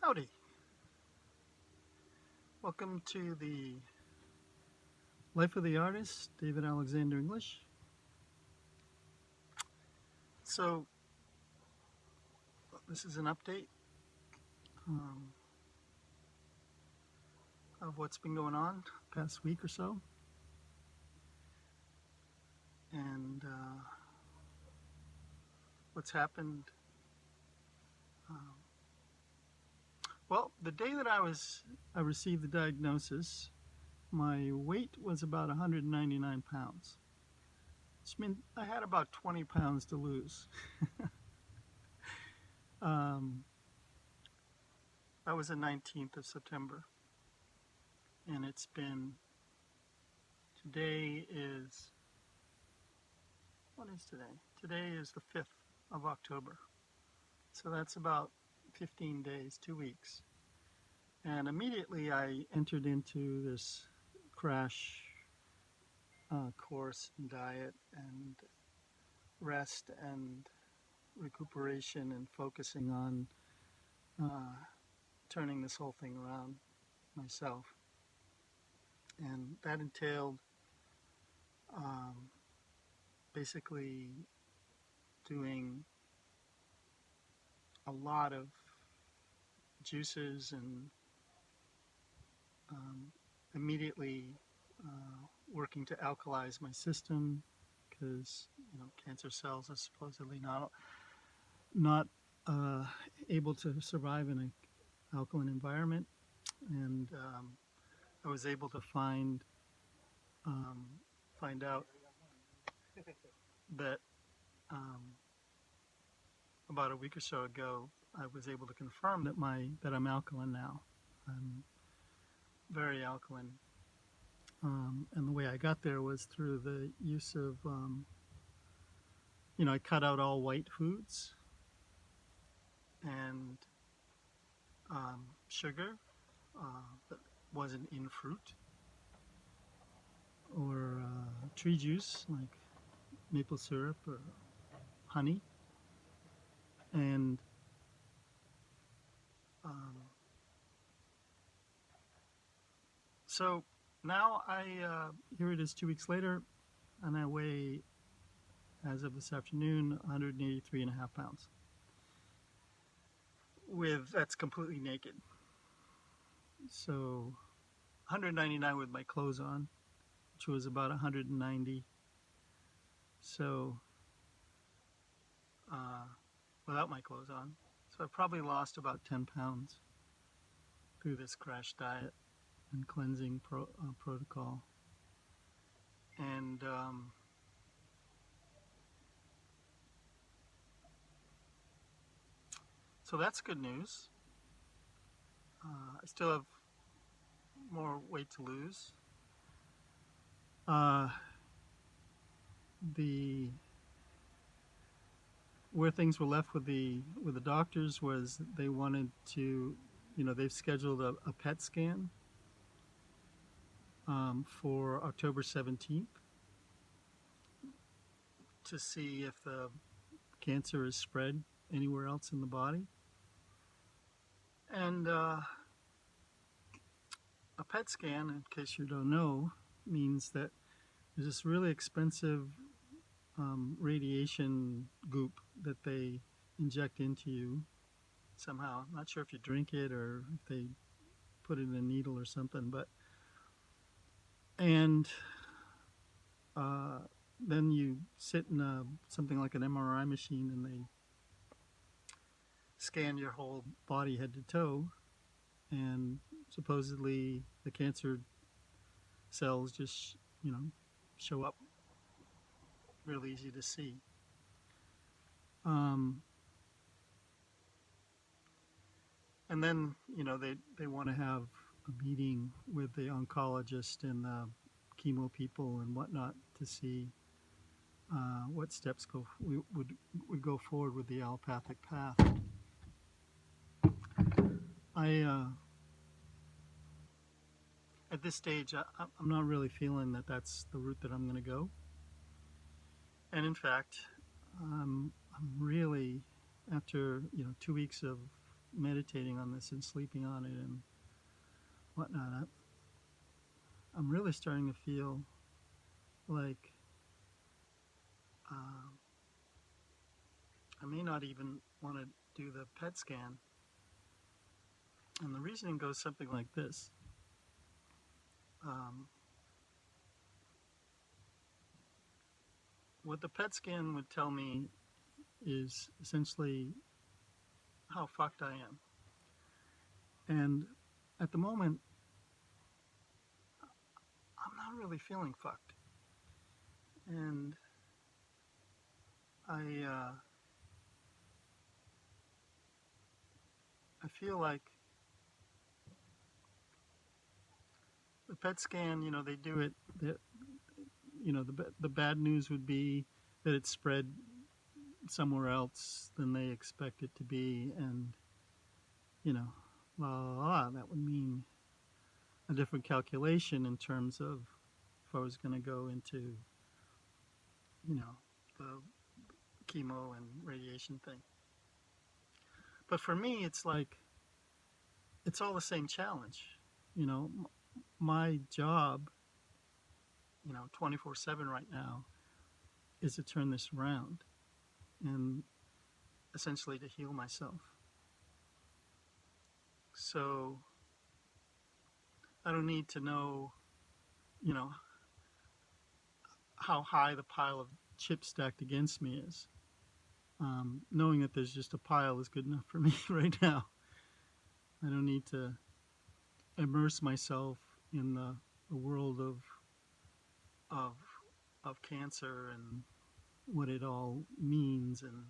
Howdy. Welcome to the Life of the Artist, David Alexander English. So, this is an update of what's been going on the past week or so. And what's happened. Well, the day that I received the diagnosis, my weight was about 199 pounds. Which meant I had about 20 pounds to lose. That was the 19th of September. And it's been, what is today? Today is the 5th of October. So that's about 15 days, 2 weeks. And immediately I entered into this crash course and diet and rest and recuperation and focusing on turning this whole thing around myself. And that entailed basically doing a lot of juices and immediately working to alkalize my system, because cancer cells are supposedly not able to survive in an alkaline environment. And I was able to find out that about a week or so ago, I was able to confirm that I'm alkaline now. I'm very alkaline. And the way I got there was through the use of, I cut out all white foods and sugar that wasn't in fruit, or tree juice like maple syrup or honey. And so now here it is 2 weeks later, and I weigh, as of this afternoon, 183.5 pounds. That's completely naked. So 199 with my clothes on, which was about 190. So without my clothes on. So I probably lost about 10 pounds through this crash diet and cleansing protocol. And so that's good news. I still have more weight to lose. Where things were left with the doctors was they wanted to, they've scheduled a PET scan for October 17th to see if the cancer is spread anywhere else in the body. And a PET scan, in case you don't know, means that there's this really expensive radiation goop that they inject into you somehow. I'm not sure if you drink it or if they put it in a needle or something, and then you sit in something like an MRI machine, and they scan your whole body head to toe, and supposedly the cancer cells just show up real easy to see. And then they want to have a meeting with the oncologist and the chemo people and whatnot to see what steps would go forward with the allopathic path. At this stage, I'm not really feeling that that's the route that I'm going to go. And in fact, I'm really, after 2 weeks of meditating on this and sleeping on it and whatnot, I'm really starting to feel like uh, I may not even want to do the PET scan. And the reasoning goes something like this. Um, what the PET scan would tell me is essentially how fucked I am. And at the moment, I'm not really feeling fucked. And I feel like the PET scan, they do it, the bad news would be that it's spread somewhere else than they expect it to be. And, blah, blah, blah, that would mean a different calculation in terms of if I was going to go into, the chemo and radiation thing. But for me, it's like, it's all the same challenge. My job, 24/7 right now is to turn this around and essentially to heal myself. So I don't need to know, how high the pile of chips stacked against me is. Knowing that there's just a pile is good enough for me right now. I don't need to immerse myself in the world of of cancer and what it all means, and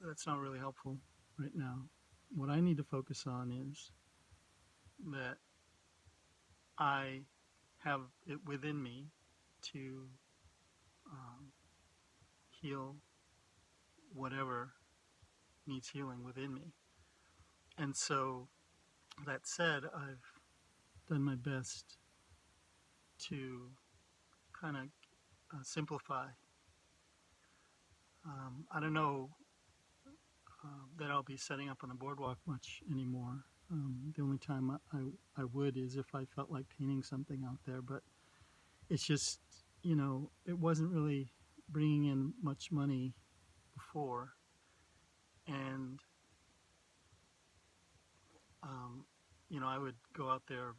that's not really helpful right now. What I need to focus on is that I have it within me to heal whatever needs healing within me. And so, that said, I've done my best to kind of simplify. I don't know that I'll be setting up on the boardwalk much anymore. The only time I would is if I felt like painting something out there, but it's just, it wasn't really bringing in much money before. And, I would go out there,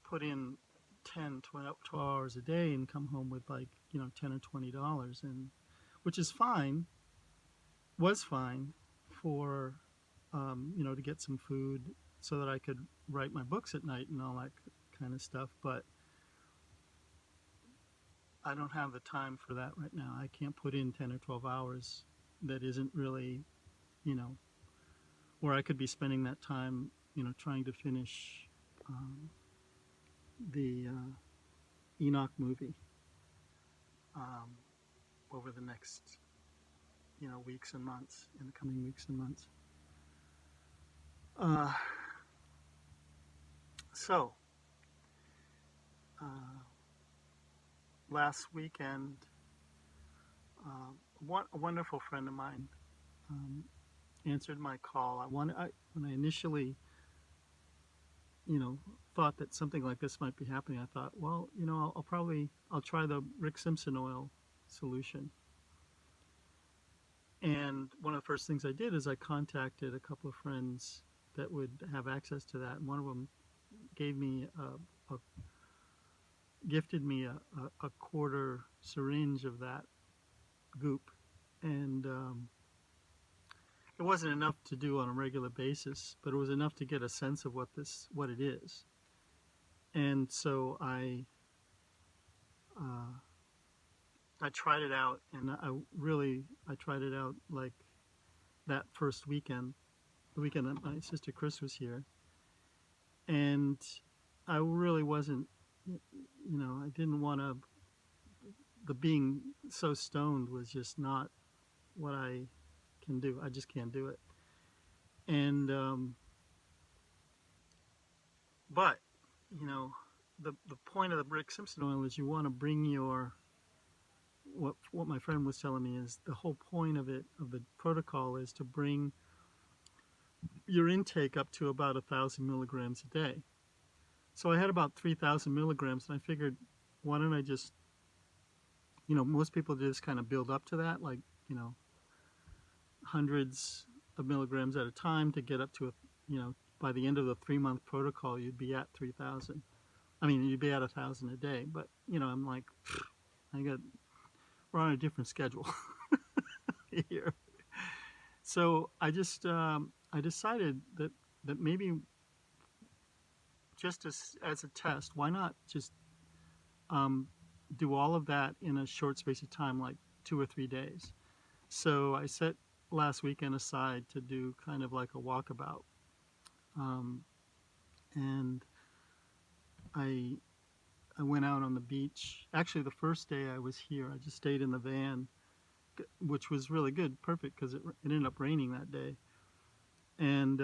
put in 10, 12 hours a day and come home with like, $10 or $20, and which is fine, was fine for, to get some food so that I could write my books at night and all that kind of stuff. But I don't have the time for that right now. I can't put in 10 or 12 hours that isn't really, where I could be spending that time, trying to finish the Enoch movie over the next, weeks and months, in the coming weeks and months. So, last weekend, a wonderful friend of mine answered my call. When I initially, thought that something like this might be happening, I thought, well, I'll try the Rick Simpson oil solution. And one of the first things I did is I contacted a couple of friends that would have access to that. And one of them gave me gifted me a quarter syringe of that goop. And it wasn't enough to do on a regular basis, but it was enough to get a sense of what it is. And so I tried it out, and I tried it out like that first weekend, the weekend that my sister Chris was here, and I really wasn't, I didn't want to. The being so stoned was just not what I can do. I just can't do it. And but the point of the Rick Simpson oil is you want to bring your what my friend was telling me is the whole point of it, of the protocol, is to bring your intake up to about 1,000 milligrams a day. So I had about 3,000 milligrams, and I figured, why don't I just, most people just kind of build up to that, like, you know, hundreds of milligrams at a time to get up to, by the end of the 3-month protocol, you'd be at 3,000. I mean, you'd be at 1,000 a day. But, I'm like, we're on a different schedule here. So I just, I decided that maybe just as a test, why not just do all of that in a short space of time, like 2 or 3 days. So I set last weekend aside to do kind of like a walkabout. And I went out on the beach. Actually, the first day I was here, I just stayed in the van, which was really good, perfect, because it ended up raining that day. And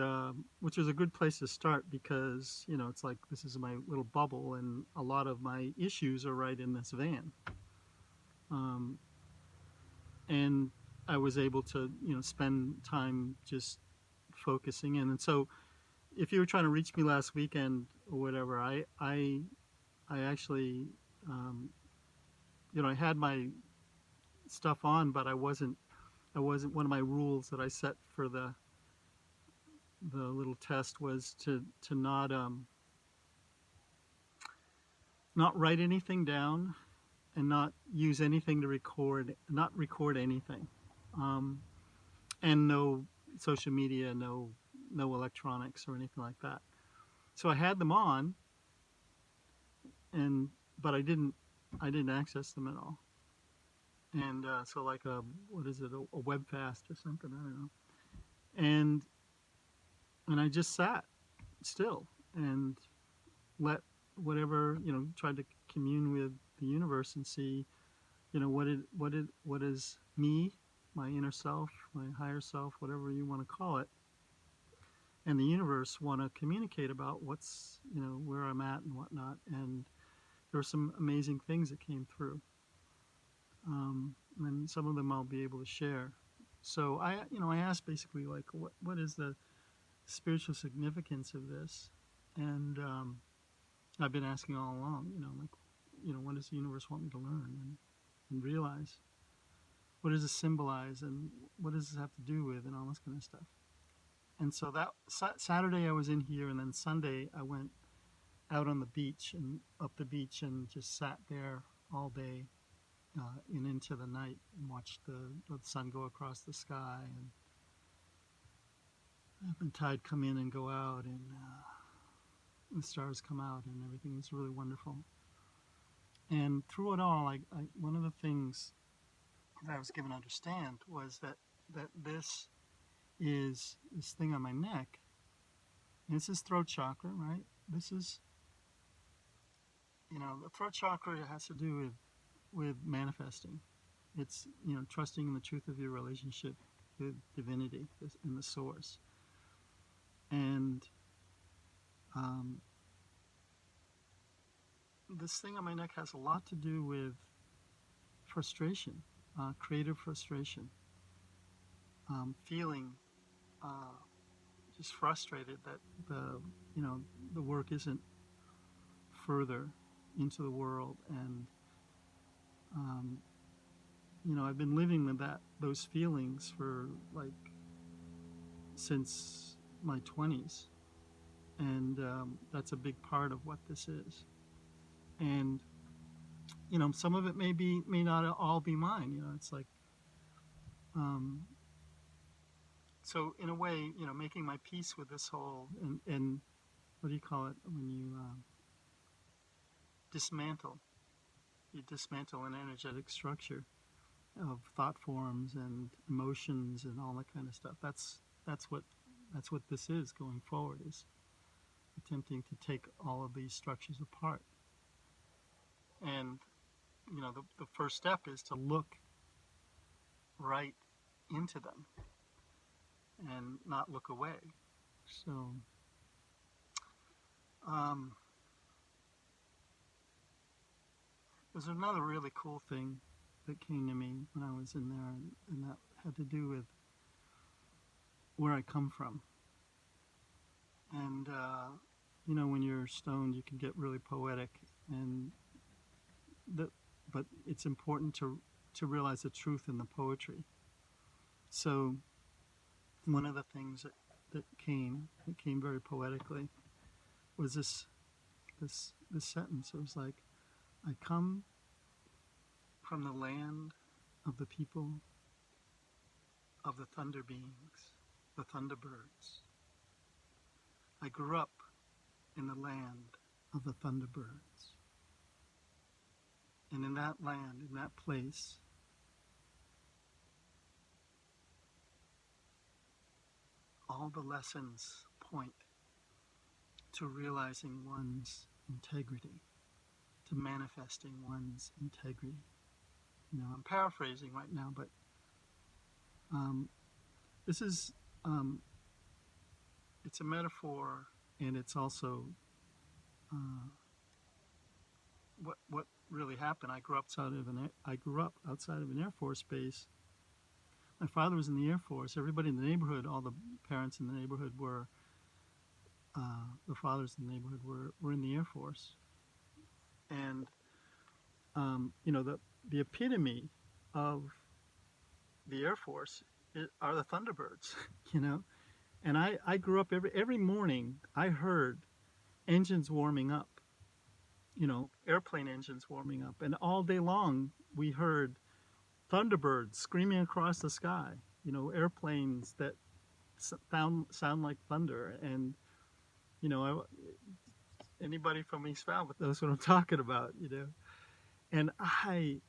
which was a good place to start because, it's like this is my little bubble, and a lot of my issues are right in this van. And I was able to, spend time just focusing in. And so if you were trying to reach me last weekend or whatever, I actually, I had my stuff on, but I wasn't one of my rules that I set for the little test was to not write anything down and not use anything to not record anything, and no social media, no electronics or anything like that. So I had them on, but I didn't access them at all. And so like what is it, a web fast or something, I don't know. And I just sat still and let whatever, tried to commune with the universe and see, what is me, my inner self, my higher self, whatever you want to call it, and the universe want to communicate about what's, where I'm at and whatnot. And there were some amazing things that came through. And some of them I'll be able to share. So I asked basically like, what is the spiritual significance of this? And I've been asking all along, like, what does the universe want me to learn and realize? What does it symbolize, and what does this have to do with, and all this kind of stuff. And so that Saturday I was in here, and then Sunday I went out on the beach and up the beach and just sat there all day and into the night and watched the sun go across the sky and the tide come in and go out, and the stars come out, and everything was really wonderful. And through it all, one of the things that I was given to understand was that this is this thing on my neck, and this is throat chakra, right? This is, the throat chakra has to do with manifesting. It's, trusting in the truth of your relationship with divinity in the source. And this thing on my neck has a lot to do with frustration, creative frustration, feeling just frustrated that the work isn't further into the world. And I've been living with those feelings for since my 20s, and that's a big part of what this is. And some of it may not all be mine. It's like so in a way, making my peace with this whole and what do you call it when you dismantle an energetic structure of thought forms and emotions and all that kind of stuff. That's what this is going forward, is attempting to take all of these structures apart. And the first step is to look right into them and not look away. So there's another really cool thing that came to me when I was in there, and that had to do with where I come from. And you know, when you're stoned, you can get really poetic, and the, but it's important to realize the truth in the poetry. So one of the things that came, it came very poetically, was this sentence. It was like, I come from the land of the people of the thunder beings, the thunderbirds. I grew up in the land of the thunderbirds. And in that land, in that place, all the lessons point to realizing one's integrity, to manifesting one's integrity. You know, I'm paraphrasing right now, but this is, it's a metaphor, and it's also what really happened. I grew up outside of an Air Force base. My father was in the Air Force. Everybody in the neighborhood, all the parents in the neighborhood were, the fathers in the neighborhood were in the Air Force. And, you know, the epitome of the Air Force are the Thunderbirds, you know. And I grew up, every morning I heard engines warming up, you know, airplane engines warming up. And all day long we heard Thunderbirds screaming across the sky, you know, airplanes that sound like thunder. And, you know, anybody from East Falmouth knows what I'm talking about, you know. And I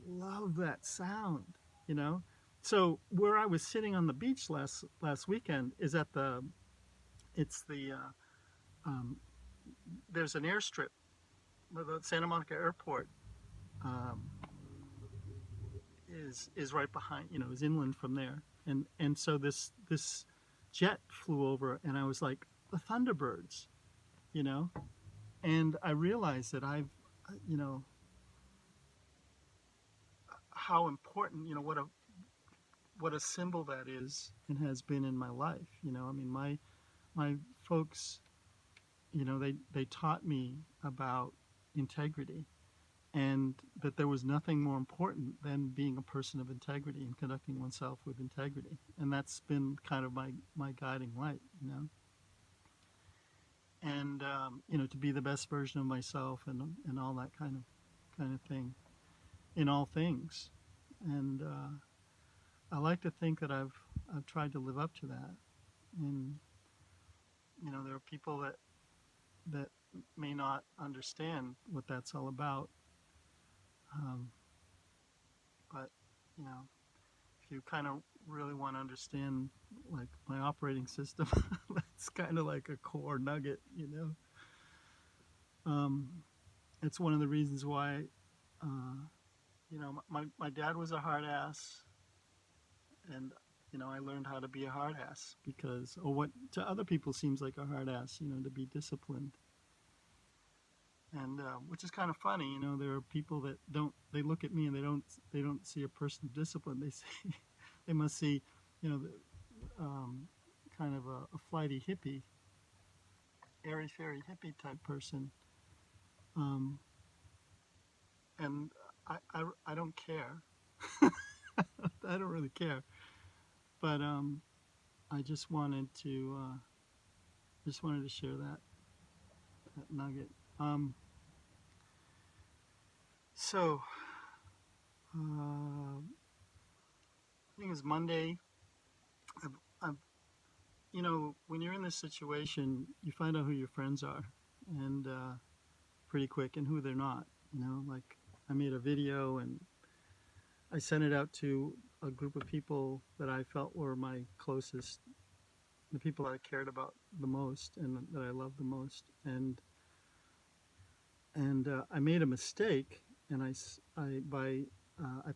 love that sound, you know. So where I was sitting on the beach last weekend is at there's an airstrip, the Santa Monica Airport is right behind, you know, is inland from there. And so this jet flew over, and I was like, the Thunderbirds, you know. And I realized that you know, how important, you know, what a symbol that is and has been in my life. You know, I mean, my folks, you know, they taught me about integrity, and that there was nothing more important than being a person of integrity and conducting oneself with integrity. And that's been kind of my guiding light, you know. And you know, to be the best version of myself, and all that kind of thing in all things. And I like to think that I've tried to live up to that. And you know, there are people that may not understand what that's all about. But you know, if you kind of really want to understand, like, my operating system, that's kind of like a core nugget, you know. It's one of the reasons why, you know, my dad was a hard ass, and you know, I learned how to be a hard ass, because, or what to other people seems like a hard ass, you know, to be disciplined. And which is kind of funny, you know. There are people that they look at me and they don't see a person of discipline. They see, they must see, you know, kind of a flighty hippie, airy fairy hippie type person. And I don't care. I don't really care. But I just wanted to share that nugget. So I think it's Monday. I've, you know, when you're in this situation, you find out who your friends are, and pretty quick, and who they're not. You know, like, I made a video and I sent it out to a group of people that I felt were my closest, the people I cared about the most and that I loved the most. And I made a mistake, and I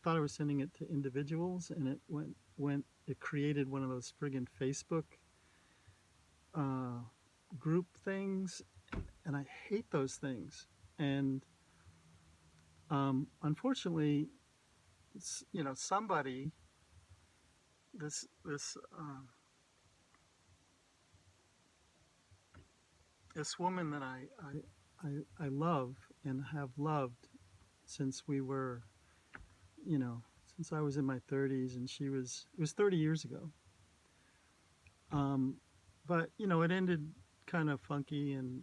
thought I was sending it to individuals, and it created one of those friggin' Facebook group things, and I hate those things. And unfortunately, you know, somebody, this this woman that I love and have loved since we were, you know, since I was in my 30s, and it was 30 years ago. Um, but it ended kind of funky, and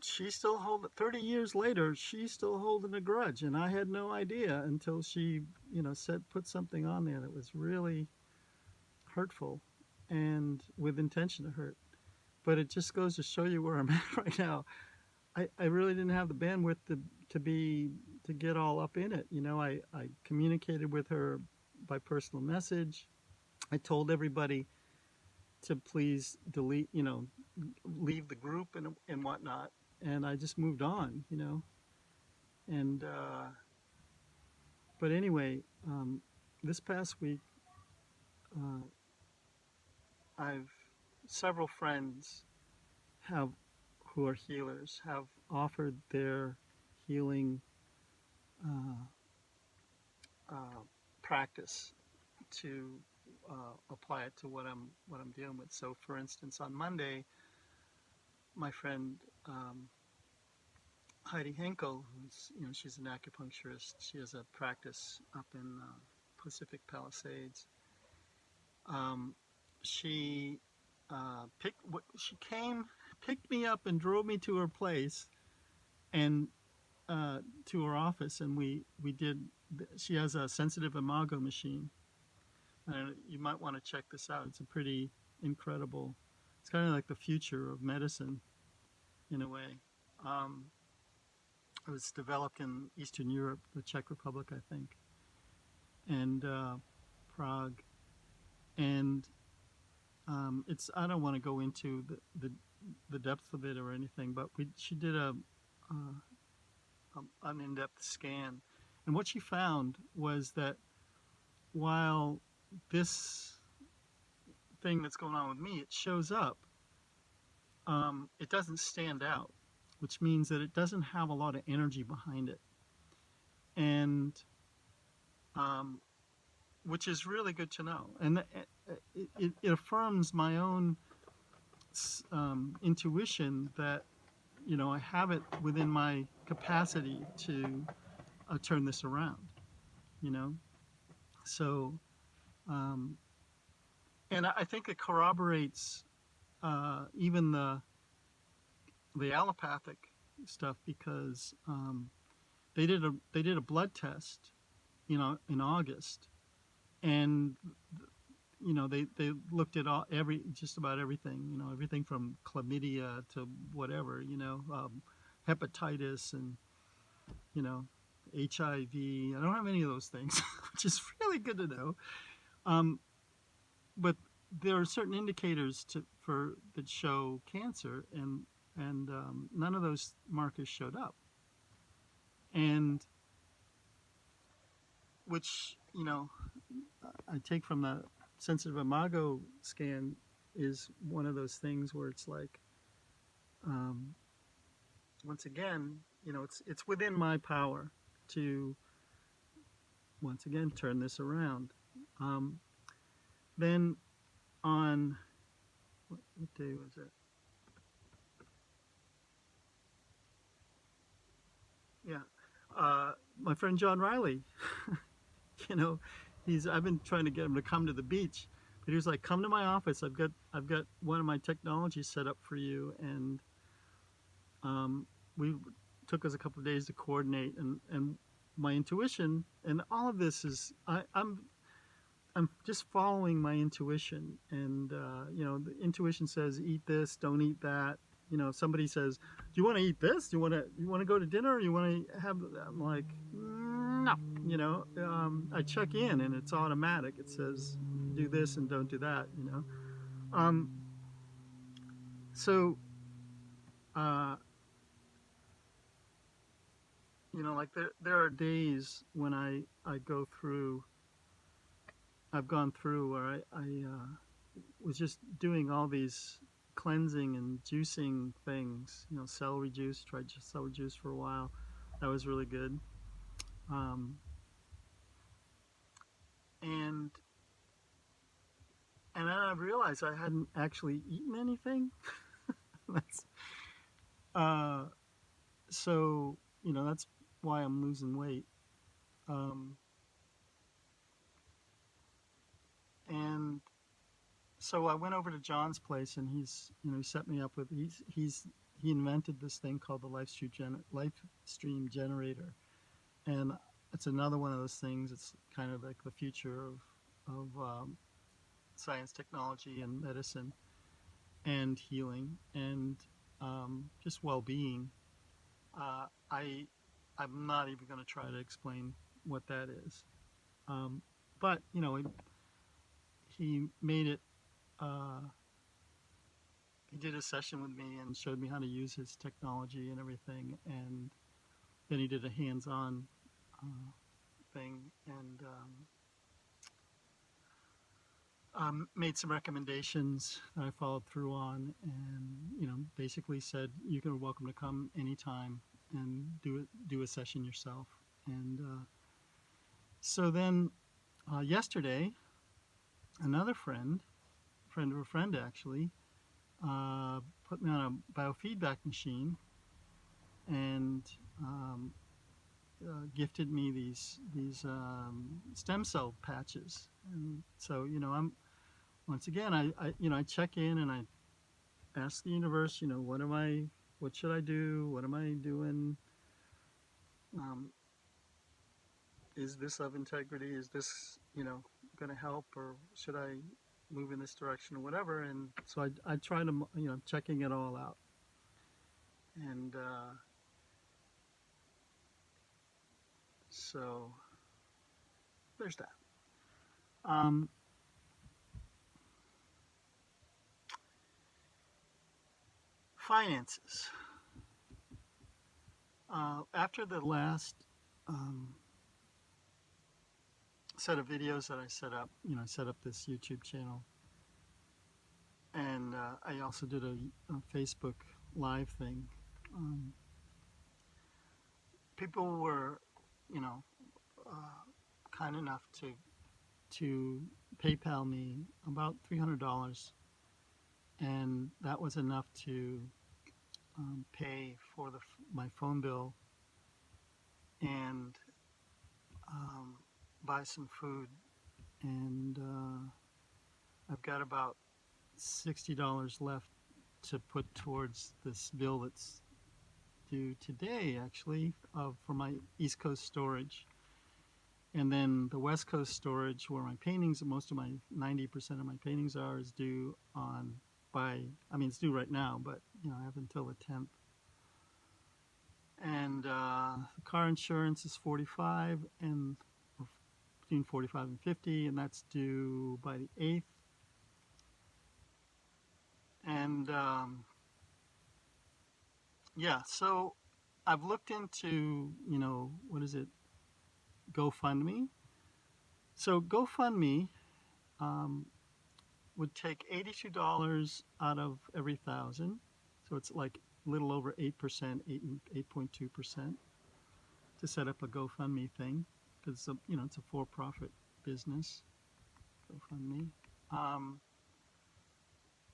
she still 30 years later, she's still holding a grudge, and I had no idea until she, put something on there that was really hurtful and with intention to hurt. But it just goes to show you where I'm at right now. I really didn't have the bandwidth to get all up in it. I communicated with her by personal message. I told everybody to please delete, leave the group and whatnot. And I just moved on. And, but anyway, this past week, uh, I've several friends have who are healers have offered their healing uh, uh, practice to apply it to what I'm dealing with. So, for instance, on Monday, my friend Heidi Henkel, who's she's an acupuncturist. She has a practice up in Pacific Palisades. Um, she picked me up and drove me to her place and to her office, and we did. She has a sensitive imago machine, and you might want to check this out. It's a pretty incredible. It's kind of like the future of medicine in a way. Um, it was developed in Eastern Europe, the Czech Republic, I think, and Prague. And it's I don't want to go into the depth of it or anything, but she did an in-depth scan, and what she found was that while this thing that's going on with me, it shows up, it doesn't stand out, which means that it doesn't have a lot of energy behind it, and which is really good to know, and it affirms my own intuition that I have it within my capacity to turn this around. You know, so um, and I think it corroborates even the allopathic stuff, because they did a blood test, in August, and they looked at just about everything, everything from chlamydia to whatever, hepatitis and you know HIV. I don't have any of those things, which is really good to know. Um, but there are certain indicators that show cancer, and none of those markers showed up, and which I take from the sensitive imago scan is one of those things where it's like, um, once again, it's within my power to once again turn this around. Um, then on what day was it? Yeah, my friend John Riley. you know, I've been trying to get him to come to the beach, but he was like, "Come to my office. I've got one of my technologies set up for you." And we took us a couple of days to coordinate, and my intuition and all of this is I'm just following my intuition, and the intuition says eat this, don't eat that. If somebody says, "Do you want to eat this? Do you want to go to dinner? Or you want to have?" I'm like, no. I check in, and it's automatic. It says do this and don't do that. Um, so uh, like there are days when I go through. I've gone through where I was just doing all these cleansing and juicing things. Celery juice. Tried celery juice for a while. That was really good. Um, and and then I I've realized I hadn't actually eaten anything. That's uh, so that's why I'm losing weight. Um, and so I went over to John's place, and he set me up with he invented this thing called the live stream generator, and it's another one of those things. It's kind of like the future of science, technology, and medicine, and healing, and just well-being. Uh, I I'm not even going to try to explain what that is, um, but he made it. Uh, he did a session with me and showed me how to use his technology and everything, and then he did a hands-on thing, and made some recommendations that I followed through on, and basically said you're welcome to come anytime and do a session yourself. And so then yesterday, another friend of a friend actually, put me on a biofeedback machine and gifted me these stem cell patches. And so I'm once again I check in and I ask the universe, what should I do? What am I doing? Um, is this of integrity? Is this going to help, or should I move in this direction or whatever? And so I try to checking it all out, and so there's that. Um, Finances. After the last set of videos that I set up, I set up this YouTube channel, and I also did a Facebook live thing. People were, you know, kind enough to PayPal me about $300, and that was enough to pay for my phone bill and buy some food, and I've got about $60 left to put towards this bill that's due today, actually, for my East Coast storage. And then the West Coast storage, where my paintings, most of my 90% of my paintings are, is due it's due right now, but I have until the 10th. And the car insurance is 45, and between 45 and 50, and that's due by the 8th. And yeah, so I've looked into, what is it, GoFundMe. So GoFundMe would take $82 out of every 1,000. So it's like a little over 8%, 8.2% to set up a GoFundMe thing, because it's a for-profit business. GoFundMe.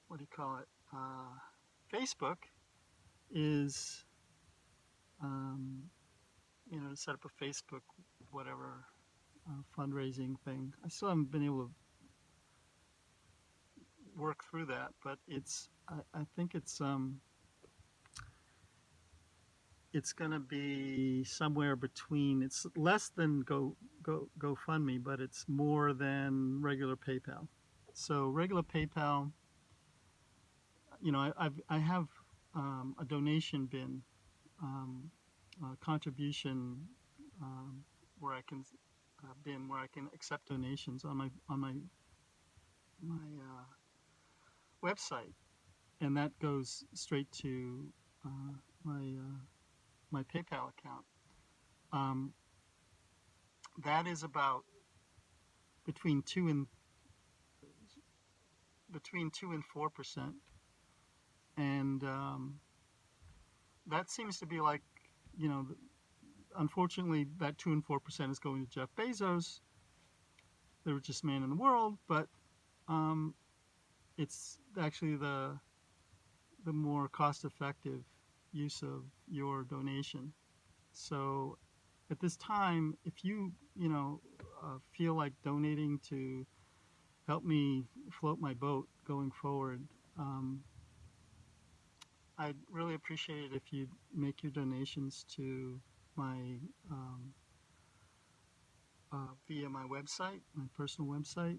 What do you call it? Facebook is, to set up a Facebook whatever fundraising thing. I still haven't been able to work through that, but I think it's going to be somewhere between. It's less than GoFundMe, but it's more than regular PayPal. So regular PayPal, I have a donation bin, a contribution where I can accept donations on my website, and that goes straight to my PayPal account. That is about between 2 and 4%, and that seems to be like, unfortunately, that 2 and 4% is going to Jeff Bezos, the richest man in the world. But it's actually the more cost-effective use of your donation. So at this time, if you feel like donating to help me float my boat going forward, I'd really appreciate it if you make your donations to my via my website, my personal website,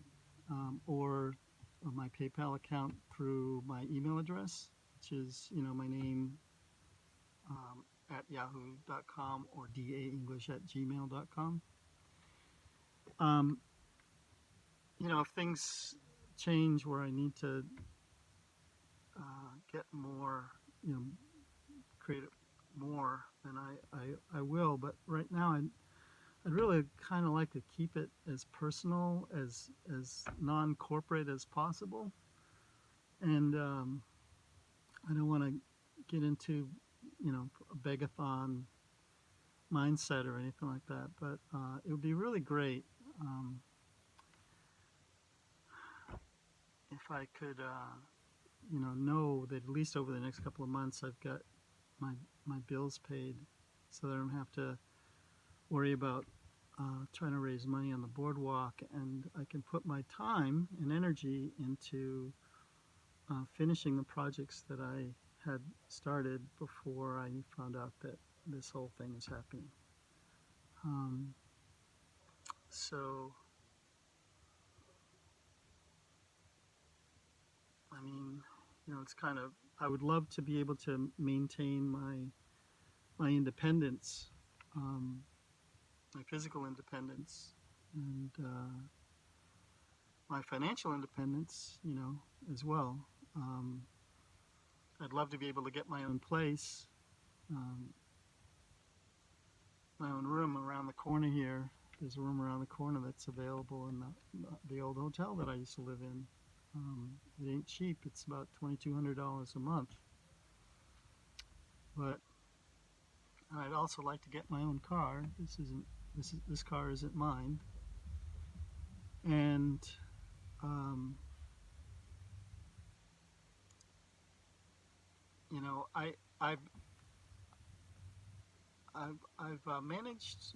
or my PayPal account through my email address, which is my name at yahoo.com or daenglish@gmail.com. Um, if things change where I need to get more, create more, then I will. But right now, I'd really kind of like to keep it as personal, as non-corporate as possible. And I don't want to get into, a begathon mindset or anything like that. But it would be really great if I could, know that at least over the next couple of months I've got my bills paid, so that I don't have to worry about trying to raise money on the boardwalk, and I can put my time and energy into finishing the projects that I had started before I found out that this whole thing was happening. So, I mean, it's kind of, I would love to be able to maintain my independence, my physical independence, and my financial independence, as well. I'd love to be able to get my own place, my own room around the corner here. There's a room around the corner that's available in the old hotel that I used to live in. It ain't cheap. It's about $2,200 a month. But I'd also like to get my own car. This car isn't mine. And I've managed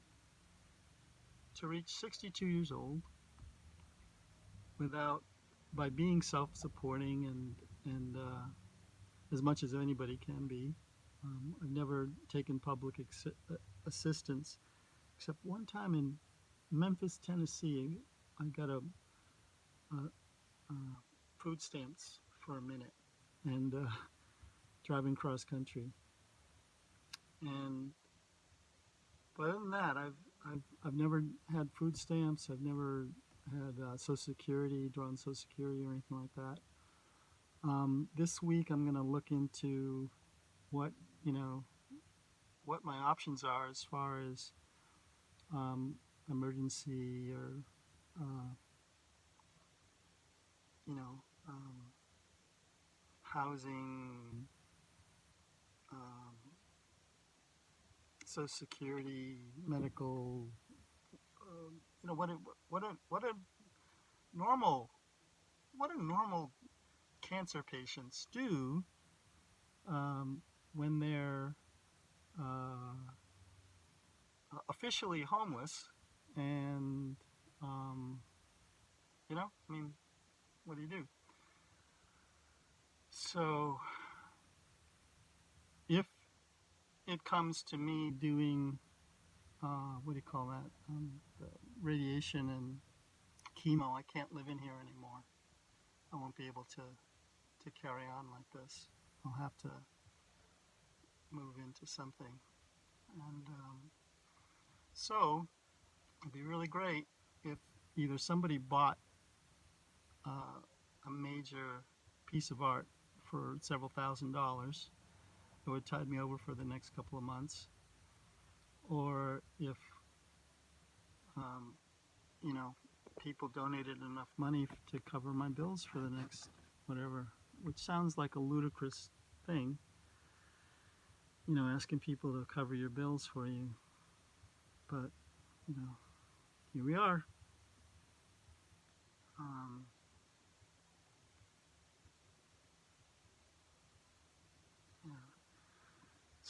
to reach 62 years old by being self-supporting and as much as anybody can be. I've never taken public assistance, except one time in Memphis, Tennessee. I got a food stamps for a minute, and driving cross country. But other than that, I've never had food stamps. I've never had Social Security, drawn Social Security or anything like that. This week I'm going to look into what my options are as far as emergency or housing, Social Security, medical. What a normal cancer patients do when they're officially homeless, and what do you do? So if it comes to me doing what do you call that, the radiation and chemo, I can't live in here anymore. I won't be able to carry on like this. I'll have to move into something. And so it'd be really great if either somebody bought a major piece of art for several $1,000s that would tide me over for the next couple of months, or if people donated enough money to cover my bills for the next whatever, which sounds like a ludicrous thing, asking people to cover your bills for you. But, here we are.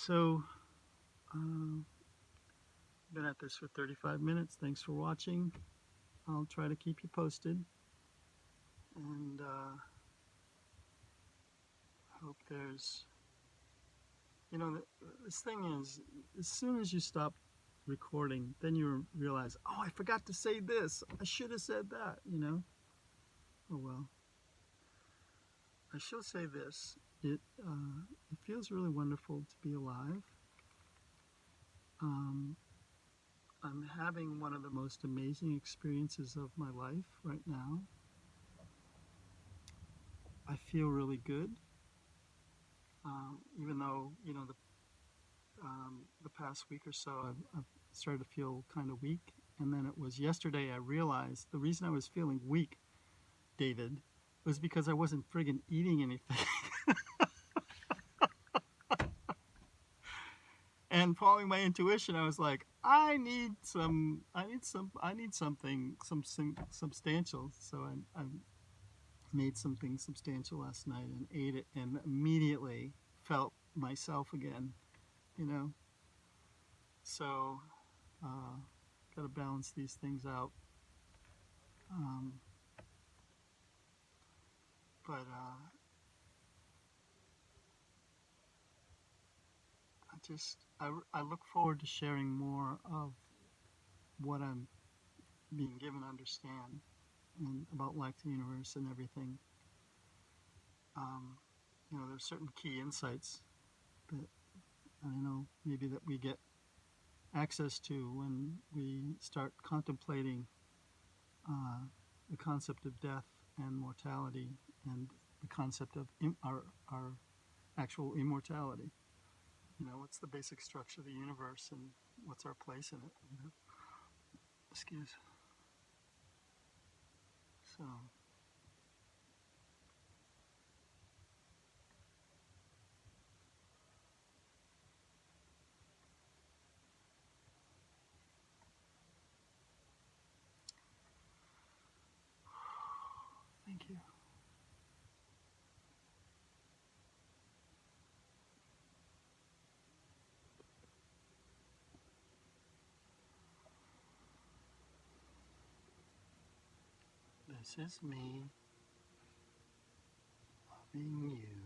So, been at this for 35 minutes. Thanks for watching. I'll try to keep you posted. And hope there's, this thing is, as soon as you stop recording, then you realize, oh, I forgot to say this. I should have said that, Oh well. I shall say this. It feels really wonderful to be alive. I'm having one of the most amazing experiences of my life right now. I feel really good, even though the past week or so I've started to feel kind of weak. And then it was yesterday I realized the reason I was feeling weak, David, was because I wasn't friggin' eating anything. And following my intuition, I was like, I need something substantial. So I made something substantial last night and ate it, and immediately felt myself again. So got to balance these things out. But I look forward to sharing more of what I'm being given to understand and about life, the universe, and everything. There's certain key insights that I know maybe that we get access to when we start contemplating the concept of death and mortality and the concept of our actual immortality. What's the basic structure of the universe and what's our place in it? Excuse. So, thank you. This is me loving you.